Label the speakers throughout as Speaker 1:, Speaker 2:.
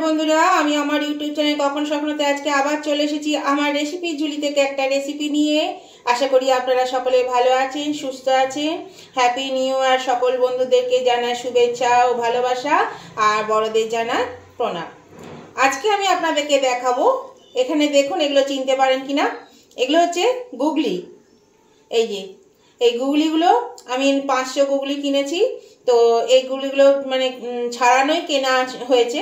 Speaker 1: বন্ধুরা, আমি আমার ইউটিউব চ্যানেল কখন স্বপ্নতে আজকে আবার চলে এসেছি আমার রেসিপি ঝুলি থেকে একটা রেসিপি নিয়ে। আশা করি আপনারা সকলে ভালো আছেন, সুস্থ আছেন। Happy new year. সকল বন্ধুদেরকে জানাই শুভেচ্ছা ও ভালোবাসা, আর বড়দের জানাই প্রণাম। আজকে আমি আপনাদেরকে দেখাবো, এখানে দেখুন এগুলো চিনতে পারেন কিনা। এগুলো হচ্ছে গুগলি। এই যে এই গুগলিগুলো আমি 500 গুগলি কিনেছি। তো এই গুগলিগুলো মানে ছাড়ানোই কেনা হয়েছে,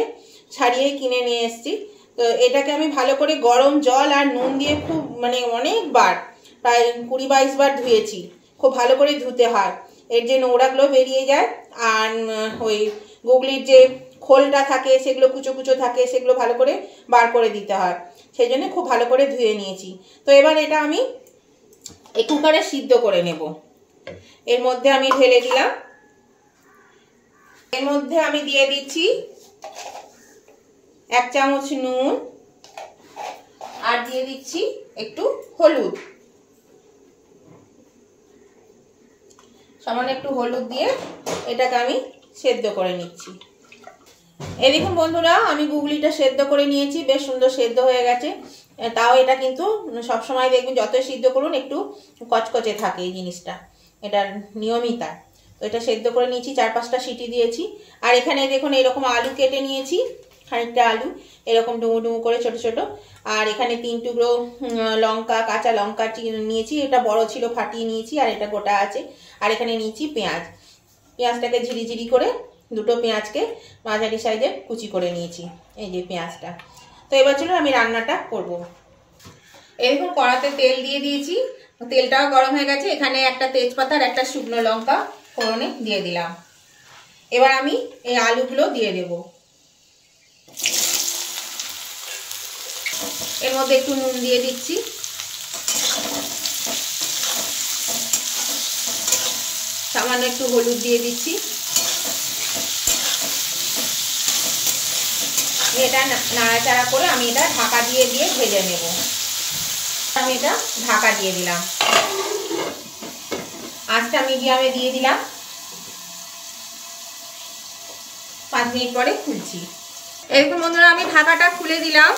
Speaker 1: ছাড়িয়েই কিনে নিয়ে এসেছি। তো এটাকে আমি ভালো করে গরম জল আর নুন দিয়ে খুব অনেকবার, প্রায় 20-22 বার ধুয়েছি। খুব ভালো করে ধুতে হয়, এর যে নোংরাগুলো বেরিয়ে যায়। আর ওই গুগলির যে খোলটা থাকে, সেগুলো কুচো কুচো থাকে, সেগুলো ভালো করে বার করে দিতে হয়। সেই জন্য খুব ভালো করে ধুয়ে নিয়েছি। তো এবার এটা আমি এই কুকারে সিদ্ধ করে নেব। এর মধ্যে আমি ঢেলে দিলাম। এর মধ্যে আমি দিয়ে দিচ্ছি 1 চামচ নুন, আর দিয়ে দিচ্ছি একটু হলুদ, সামান্য একটু হলুদ দিয়ে এটাকে আমি সেদ্ধ করে নিচ্ছি। এই দেখুন বন্ধুরা, আমি গুগলিটা সেদ্ধ করে নিয়েছি, বেশ সুন্দর সেদ্ধ হয়ে গেছে। তাও এটা কিন্তু সবসময় দেখবেন যতই সিদ্ধ করুন একটু কচকচে থাকে এই জিনিসটা, এটার নিয়মিতা। তো এটা সেদ্ধ করে নিয়েছি, 4-5টা সিটি দিয়েছি। আর এখানে দেখুন এরকম আলু কেটে নিয়েছি, খানিকটা আলু এরকম ডুমো ডুমো করে ছোট ছোট। আর এখানে 3 টুকরো লঙ্কা, কাঁচা লঙ্কা নিয়েছি, এটা বড় ছিল ফাটিয়ে নিয়েছি, আর এটা গোটা আছে। আর এখানে নিয়েছি পেঁয়াজ। পেঁয়াজটাকে ঝিরিঝিরি করে, দুটো পেঁয়াজকে মাঝারি সাইজের কুচি করে নিয়েছি, এই যে পেঁয়াজটা। তো এবার চলুন আমি রান্নাটা করব। এরকম কড়াতে তেল দিয়ে দিয়েছি, তেলটাও গরম হয়ে গেছে। এখানে একটা তেজপাতা আর একটা শুকনো লঙ্কা ফোড়নে দিয়ে দিলাম। এবার আমি এই আলুগুলো দিয়ে দেব। এর মধ্যে একটু নুন দিয়ে দিচ্ছি, সামান্য একটু হলুদ দিয়ে দিচ্ছি। এটা নাড়াচাড়া করে আমি এটা ঢাকা দিয়ে ভেজে নেব। আমি এটা ঢাকা দিয়ে দিলাম, আঁচটা মিডিয়ামে দিয়ে দিলাম। 5 মিনিট পরে খুলছি। এরকম বন্ধুরা আমি ঢাকাটা খুলে দিলাম।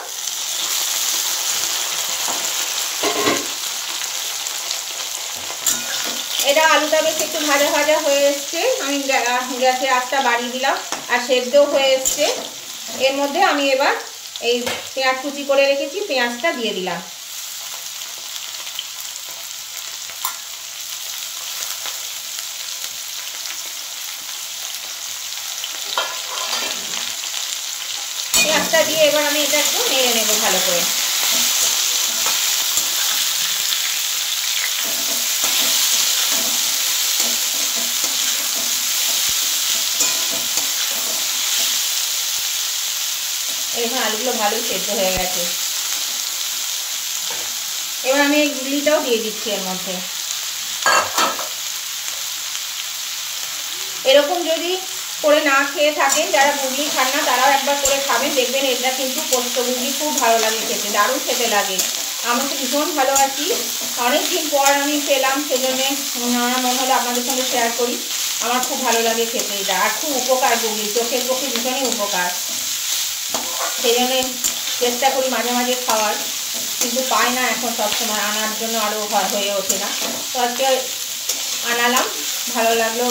Speaker 1: এটা আলুটা বেশ একটু ভাজা ভাজা হয়ে এসছে। আমি গ্যাসের আঁচটা বাড়িয়ে দিলাম, আর সেদ্ধও হয়ে এসছে। এর মধ্যে আমি এবার এই পেঁয়াজ কুচি করে রেখেছি, পেঁয়াজটা দিয়ে দিলাম। পেঁয়াজটা দিয়ে এবার আমি এটা একটু নেড়ে নেব ভালো করে। এখন আলুগুলো ভালোই সেদ্ধ হয়ে গেছে। এবার আমি এই গুগলিটাও দিয়ে দিচ্ছি এর মধ্যে। এরকম যদি করে না খেয়ে থাকেন, যারা গুগলি খান না তারাও একবার করে খাবেন, দেখবেন এটা কিন্তু পোস্ত গুগলি খুব ভালো লাগে খেতে, দারুণ খেতে লাগে। আমি তো ভীষণ ভালোবাসি, অনেকদিন পর আমি পেলাম, সেজন্যে আমার মনে হলো আপনাদের সঙ্গে শেয়ার করি। আমার খুব ভালো লাগে খেতে এটা, আর খুব উপকার গুগলি, চোখের পক্ষে ভীষণই উপকার। সেই জন্যে চেষ্টা করি মাঝে মাঝে খাওয়ার, কিন্তু পাই না এখন, সবসময় আনার জন্য আরও হয়ে ওঠে না। তো আজকে আনালাম, ভালো লাগলো,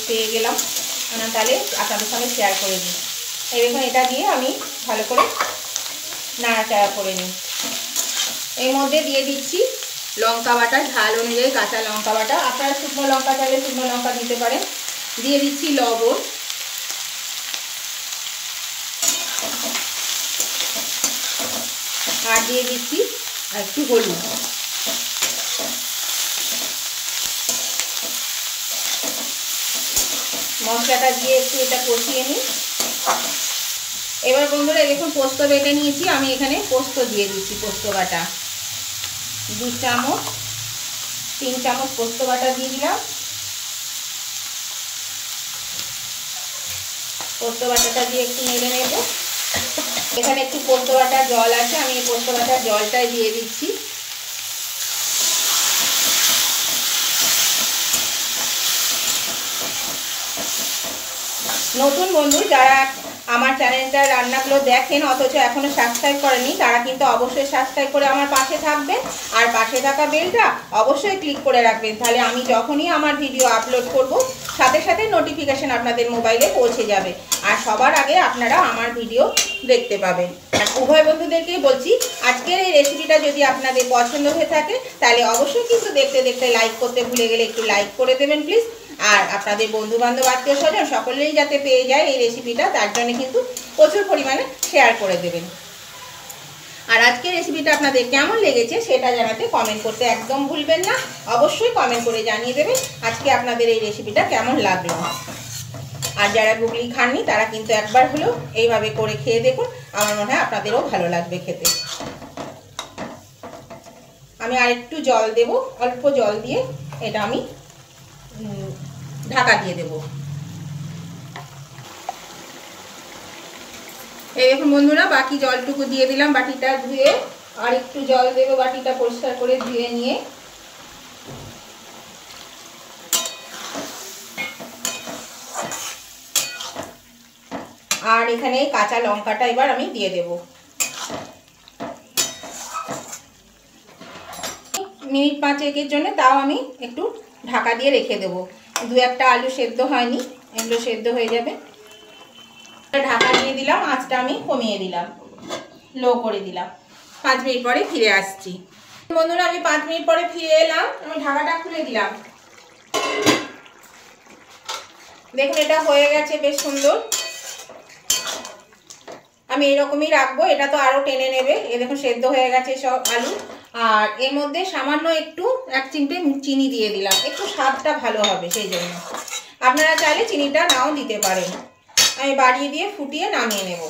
Speaker 1: পেয়ে গেলাম, তাহলে আপনাদের সঙ্গে শেয়ার করে নিই। এই দেখুন এটা দিয়ে আমি ভালো করে নাড়াচাড়া করে নিই। এর মধ্যে দিয়ে দিচ্ছি লঙ্কা বাটা, ঝাল অনুযায়ী কাঁচা লঙ্কা বাটা। আপনারা শুকনো লঙ্কা চাইলে শুকনো লঙ্কা দিতে পারেন। দিয়ে দিচ্ছি লবণ, আর দিয়ে দিচ্ছি একটু হলুদ। মশলাটা দিয়ে একটু এটা কষিয়ে নিই। এবার বন্ধুরা দেখুন পোস্ত বেটে নিয়েছি, আমি এখানে পোস্ত দিয়ে দিচ্ছি, পোস্ত বাটা 2 চামচ, 3 চামচ পোস্ত বাটা দিয়ে দিলাম। পোস্ত বাটাটা দিয়ে একটু নেড়ে নেব। এখানে একটু পোস্ত বাটার জল আছে, আমি এই পোস্ত বাটার জলটাই দিয়ে দিচ্ছি। নতুন বন্ধু যারা আমার চ্যানেলটা রান্নাগুলো দেখেন অথচ এখনও সাবস্ক্রাইব করেনি তারা কিন্তু অবশ্যই সাবস্ক্রাইব করে আমার পাশে থাকবেন, আর পাশে থাকা বেলটা অবশ্যই ক্লিক করে রাখবেন, তাহলে আমি যখনই আমার ভিডিও আপলোড করব সাথে সাথে নোটিফিকেশন আপনাদের মোবাইলে পৌঁছে যাবে, আর সবার আগে আপনারা আমার ভিডিও দেখতে পাবেন। উভয় বন্ধুদেরকেই বলছি, আজকের এই রেসিপিটা যদি আপনাদের পছন্দ হয়ে থাকে তাহলে অবশ্যই কিন্তু দেখতে দেখতে লাইক করতে ভুলে গেলে একটু লাইক করে দেবেন প্লিজ, আর আপনাদের বন্ধু বান্ধব আত্মীয় স্বজন সকলেই যাতে পেয়ে যায় এই রেসিপিটা তার জন্য কিন্তু প্রচুর পরিমাণে শেয়ার করে দেবেন। আর আজকের রেসিপিটা আপনাদের কেমন লেগেছে সেটা জানাতে কমেন্ট করতে একদম ভুলবেন না, অবশ্যই কমেন্ট করে জানিয়ে দেবেন আজকে আপনাদের এই রেসিপিটা কেমন লাগলো। আর যারা গুগলি খাননি তারা কিন্তু একবার হলেও এইভাবে করে খেয়ে দেখুন, আমার মনে হয় আপনাদেরও ভালো লাগবে খেতে। আমি আরেকটু জল দেব, অল্প জল দিয়ে এটা আমি ঢাকা দিয়ে দেব। এই দেখুন বন্ধুরা, বাকি জলটুকু দিয়ে দিলাম, বাটিটা ধুয়ে আর একটু জল দেব, বাটিটা পরিষ্কার করে ধুয়ে নিয়ে। আর এখানে কাঁচা লঙ্কাটা এবার আমি দিয়ে দেব। মিনিট 5-1 জন্য তাও আমি একটু ঢাকা দিয়ে রেখে দেবো। 2-1টা আলু সেদ্ধ হয়নি, এগুলো সেদ্ধ হয়ে যাবে। ঢাকা দিয়ে দিলাম, আঁচটা আমি কমিয়ে দিলাম, লো করে দিলাম। 5 মিনিট পরে ফিরে আসছি। বন্ধুরা আমি 5 মিনিট পরে ফিরে এলাম, আমি ঢাকাটা খুলে দিলাম। দেখুন এটা হয়ে গেছে বেশ সুন্দর। আমি এরকমই রাখবো, এটা তো আরও টেনে নেবে। এ দেখুন সেদ্ধ হয়ে গেছে সব আলু। আর এর মধ্যে সামান্য একটু 1 চিমটে চিনি দিয়ে দিলাম, একটু স্বাদটা ভালো হবে সেই জন্য। আপনারা চাইলে চিনিটা নাও দিতে পারেন। আমি বাড়িয়ে দিয়ে ফুটিয়ে নামিয়ে নেব।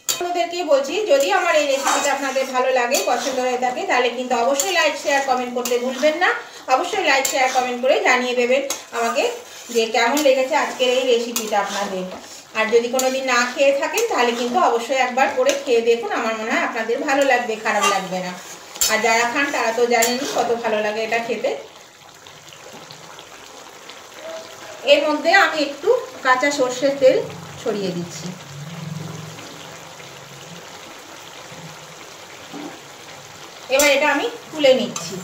Speaker 1: আপনাদেরকে বলছি, যদি আমার এই রেসিপিটা আপনাদের ভালো লাগে, পছন্দ হয়ে থাকে, তাহলে কিন্তু অবশ্যই লাইক শেয়ার কমেন্ট করতে ভুলবেন না। অবশ্যই লাইক শেয়ার কমেন্ট করে জানিয়ে দেবেন আমাকে যে কেমন লেগেছে আজকের এই রেসিপিটা আপনাদের। আর যদি কোনোদিন না খেয়ে থাকেন তাহলে কিন্তু অবশ্যই একবার করে খেয়ে দেখুন, আমার মনে হয় আপনাদের ভালো লাগবে, খারাপ লাগবে না। আর যারা খান তারা তো জানেনই কত ভালো লাগে এটা খেতে। এর মধ্যে আমি একটু কাঁচা সর্ষের তেল ছড়িয়ে দিচ্ছি। এবার এটা আমি তুলে নিচ্ছি।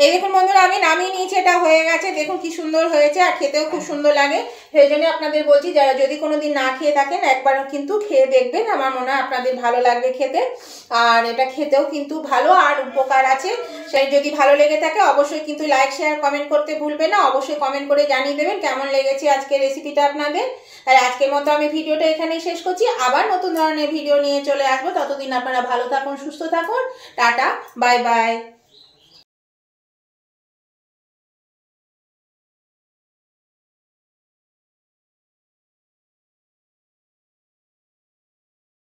Speaker 1: এই দেখুন বন্ধুরা আমি নামিয়ে নিয়েছি, এটা হয়ে গেছে। দেখুন কি সুন্দর হয়েছে, আর খেতেও খুব সুন্দর লাগে। সেই জন্য আপনাদের বলছি, যারা যদি কোনোদিন না খেয়ে থাকেন একবার কিন্তু খেয়ে দেখবেন, আমার মনে হয় আপনাদের ভালো লাগবে খেতে। আর এটা খেতেও কিন্তু ভালো আর উপকার আছে। সেই যদি ভালো লেগে থাকে অবশ্যই কিন্তু লাইক শেয়ার কমেন্ট করতে ভুলবেন না। অবশ্যই কমেন্ট করে জানিয়ে দেবেন কেমন লেগেছে আজকের রেসিপিটা আপনাদের। আর আজকের মতো আমি ভিডিওটা এখানেই শেষ করছি। আবার নতুন ধরনের ভিডিও নিয়ে চলে আসবো। ততদিন আপনারা ভালো থাকুন, সুস্থ থাকুন। Tata, bye bye.